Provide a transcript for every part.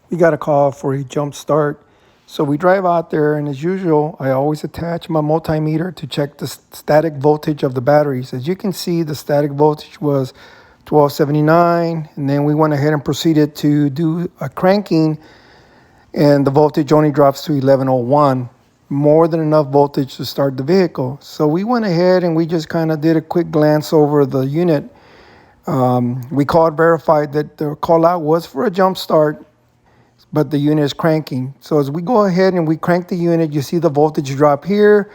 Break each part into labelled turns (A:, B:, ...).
A: We got a call for a jump start. So we drive out there, and as usual, I always attach my multimeter to check the static voltage of the batteries. As you can see, the static voltage was 1279, and then we went ahead and proceeded to do a cranking, and the voltage only drops to 1101, more than enough voltage to start the vehicle. So we went ahead and we just kind of did a quick glance over the unit. We called, verified that the call out was for a jump start, but the unit is cranking. So as we go ahead and we crank the unit, you see the voltage drop here,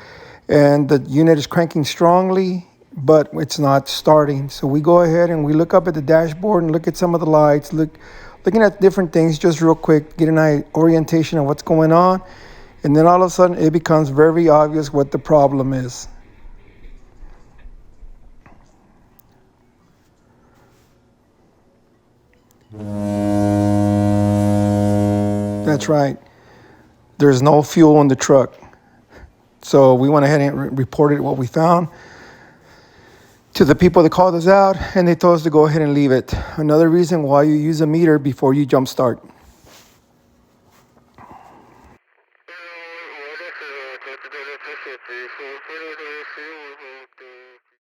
A: and the unit is cranking strongly, but it's not starting. So we go ahead and we look up at the dashboard and look at some of the lights, looking at different things just real quick, get an orientation of what's going on. And then all of a sudden it becomes very obvious what the problem is. That's right. There's no fuel in the truck. So we went ahead and reported what we found to the people that called us out, and they told us to go ahead and leave it. Another reason why you use a meter before you jump start.